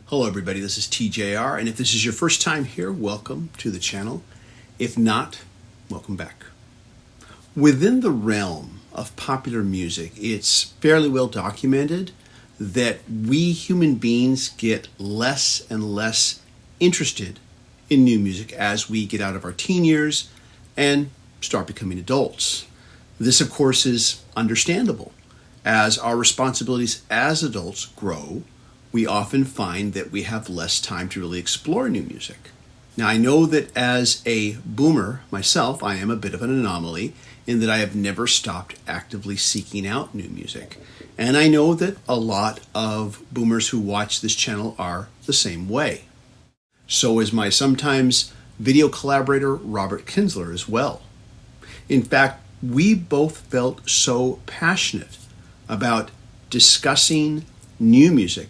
Hello everybody, this is TJR, and if this is your first time here, welcome to the channel. If not, welcome back. Within the realm of popular music, it's fairly well documented that we human beings get less and less interested in new music as we get out of our teen years and start becoming adults. This, of course, is understandable. As our responsibilities as adults grow, we often find that we have less time to really explore new music. Now, I know that as a boomer myself, I am a bit of an anomaly in that I have never stopped actively seeking out new music. And I know that a lot of boomers who watch this channel are the same way. So is my sometimes video collaborator, Robert Kinsler, as well. In fact, we both felt so passionate about discussing new music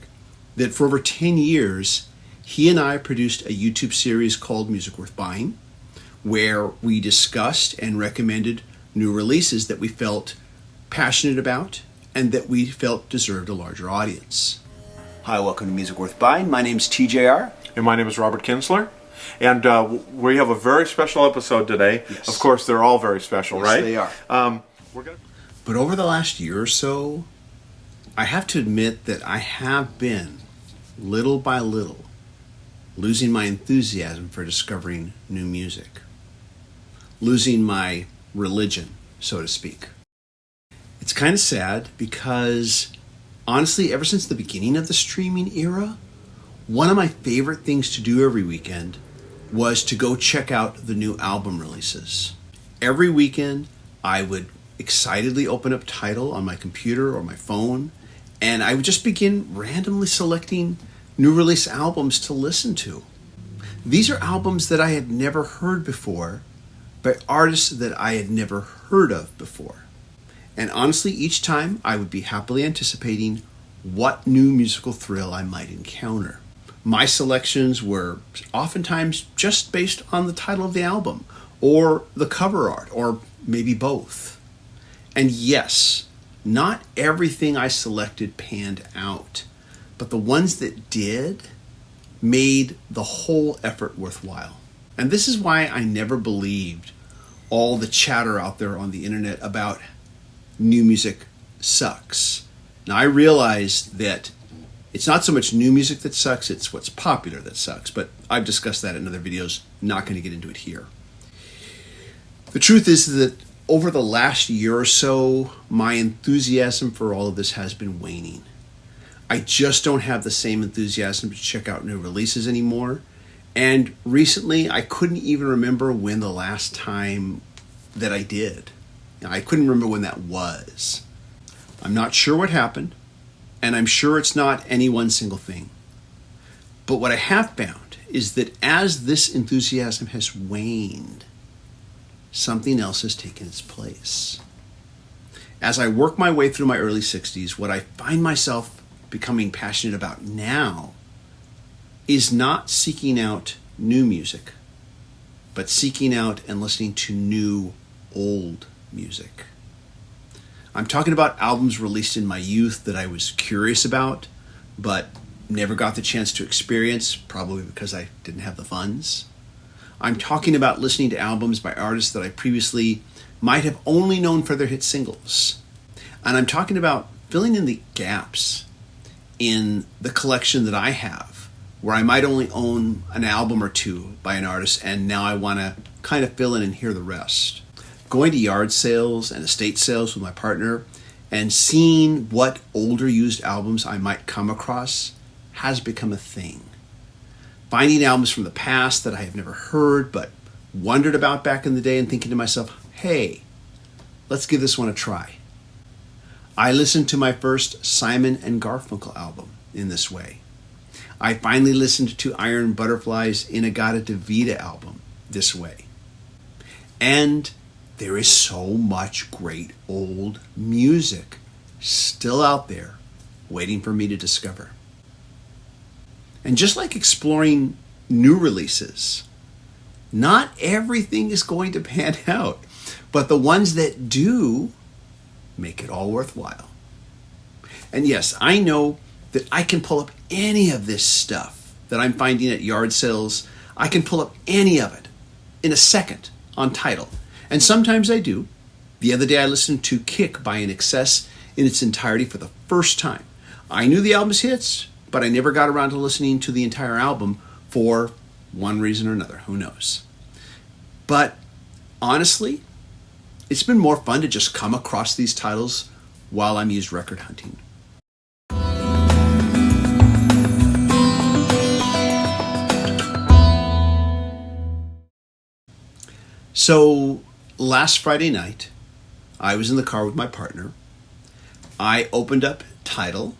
that for over 10 years, he and I produced a YouTube series called Music Worth Buying, where we discussed and recommended new releases that we felt passionate about and that we felt deserved a larger audience. Hi, welcome to Music Worth Buying. My name's TJR. And my name is Robert Kinsler. And we have a very special episode today. Yes. Of course, they're all very special, Yes, right? they are. But over the last year or so, I have to admit that I have been, little by little, losing my enthusiasm for discovering new music. Losing my religion, so to speak. It's kind of sad because, honestly, ever since the beginning of the streaming era, one of my favorite things to do every weekend was to go check out the new album releases. Every weekend, I would excitedly open up Tidal on my computer or my phone, and I would just begin randomly selecting new release albums to listen to. These are albums that I had never heard before by artists that I had never heard of before. And honestly, each time I would be happily anticipating what new musical thrill I might encounter. My selections were oftentimes just based on the title of the album, or the cover art, or maybe both. And yes, not everything I selected panned out, but the ones that did made the whole effort worthwhile. And this is why I never believed all the chatter out there on the internet about new music sucks. Now, I realize that it's not so much new music that sucks, it's what's popular that sucks. But I've discussed that in other videos, not going to get into it here. The truth is that over the last year or so, my enthusiasm for all of this has been waning. I just don't have the same enthusiasm to check out new releases anymore. And recently, I couldn't even remember when the last time that I did. I couldn't remember when that was. I'm not sure what happened, and I'm sure it's not any one single thing. But what I have found is that as this enthusiasm has waned, something else has taken its place. As I work my way through my early 60s, what I find myself becoming passionate about now is not seeking out new music, but seeking out and listening to new old music. I'm talking about albums released in my youth that I was curious about, but never got the chance to experience, probably because I didn't have the funds. I'm talking about listening to albums by artists that I previously might have only known for their hit singles. And I'm talking about filling in the gaps in the collection that I have, where I might only own an album or two by an artist, and now I want to kind of fill in and hear the rest. Going to yard sales and estate sales with my partner and seeing what older used albums I might come across has become a thing. Finding albums from the past that I have never heard but wondered about back in the day and thinking to myself, hey, let's give this one a try. I listened to my first Simon and Garfunkel album in this way. I finally listened to Iron Butterfly's In-A-Gadda-Da-Vida album this way. And there is so much great old music still out there waiting for me to discover. And just like exploring new releases, not everything is going to pan out, but the ones that do make it all worthwhile. And yes, I know that I can pull up any of this stuff that I'm finding at yard sales. I can pull up any of it in a second on Tidal. And sometimes I do. The other day I listened to Kick by INXS in its entirety for the first time. I knew the album's hits, but I never got around to listening to the entire album for one reason or another. Who knows? But honestly, it's been more fun to just come across these titles while I'm used record hunting. So last Friday night, I was in the car with my partner. I opened up Tidal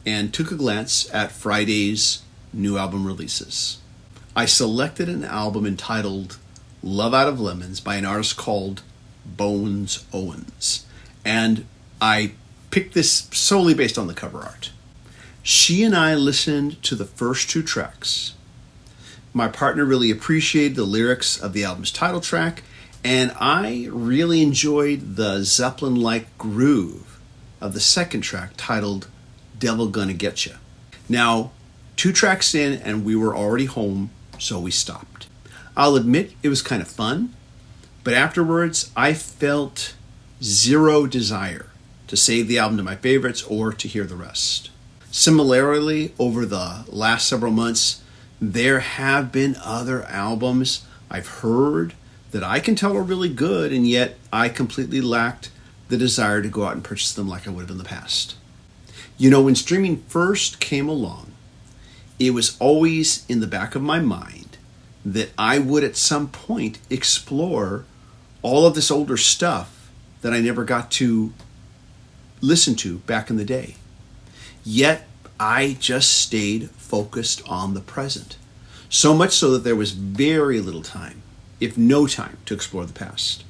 and took a glance at Friday's new album releases. I selected an album entitled Love Out of Lemons by an artist called Bones Owens. And I picked this solely based on the cover art. She and I listened to the first two tracks. My partner really appreciated the lyrics of the album's title track, and I really enjoyed the Zeppelin-like groove of the second track titled Devil Gonna Getcha. Now, 2 tracks in and we were already home, so we stopped. I'll admit it was kind of fun, but afterwards I felt zero desire to save the album to my favorites or to hear the rest. Similarly, over the last several months, there have been other albums I've heard that I can tell are really good, and yet I completely lacked the desire to go out and purchase them like I would have in the past. You know, when streaming first came along, it was always in the back of my mind that I would at some point explore all of this older stuff that I never got to listen to back in the day. Yet I just stayed focused on the present. So much so that there was very little time, if no time, to explore the past.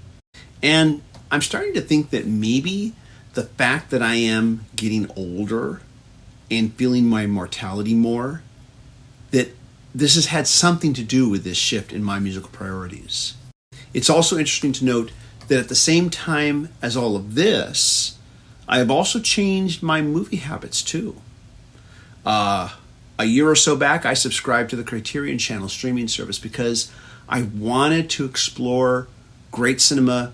And I'm starting to think that maybe the fact that I am getting older and feeling my mortality more, that this has had something to do with this shift in my musical priorities. It's also interesting to note that at the same time as all of this, I have also changed my movie habits too. A year or so back, I subscribed to the Criterion Channel streaming service because I wanted to explore great cinema,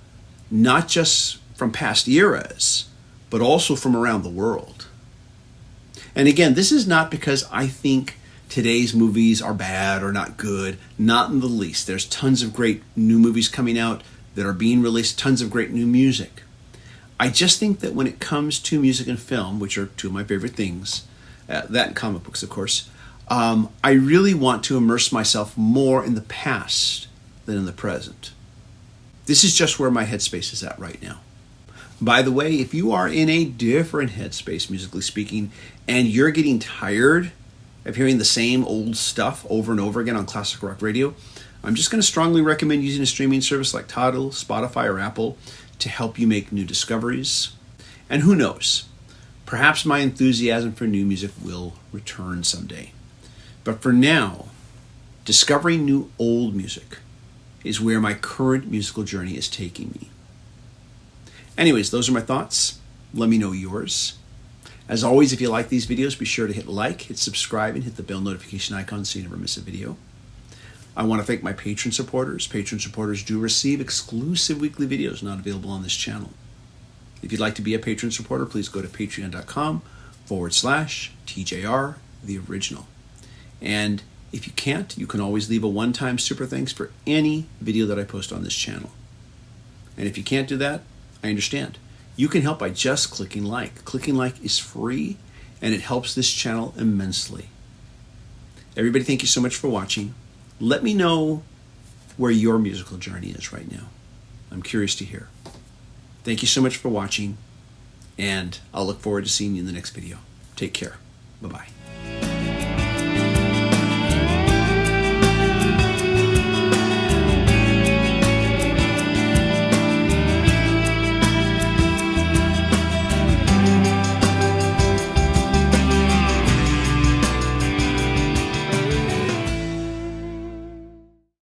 not just from past eras, but also from around the world. And again, this is not because I think today's movies are bad or not good, not in the least. There's tons of great new movies coming out that are being released, tons of great new music. I just think that when it comes to music and film, which are 2 of my favorite things, that and comic books, of course, I really want to immerse myself more in the past than in the present. This is just where my headspace is at right now. By the way, if you are in a different headspace, musically speaking, and you're getting tired of hearing the same old stuff over and over again on classic rock radio, I'm just going to strongly recommend using a streaming service like Tidal, Spotify, or Apple to help you make new discoveries. And who knows, perhaps my enthusiasm for new music will return someday. But for now, discovering new old music is where my current musical journey is taking me. Anyways, those are my thoughts. Let me know yours. As always, if you like these videos, be sure to hit like, hit subscribe, and hit the bell notification icon so you never miss a video. I want to thank my Patreon supporters. Patreon supporters do receive exclusive weekly videos not available on this channel. If you'd like to be a Patreon supporter, please go to patreon.com/TJR the original. And if you can't, you can always leave a one-time super thanks for any video that I post on this channel. And if you can't do that, I understand. You can help by just clicking like. Clicking like is free, and it helps this channel immensely. Everybody, thank you so much for watching. Let me know where your musical journey is right now. I'm curious to hear. Thank you so much for watching, and I'll look forward to seeing you in the next video. Take care. Bye-bye.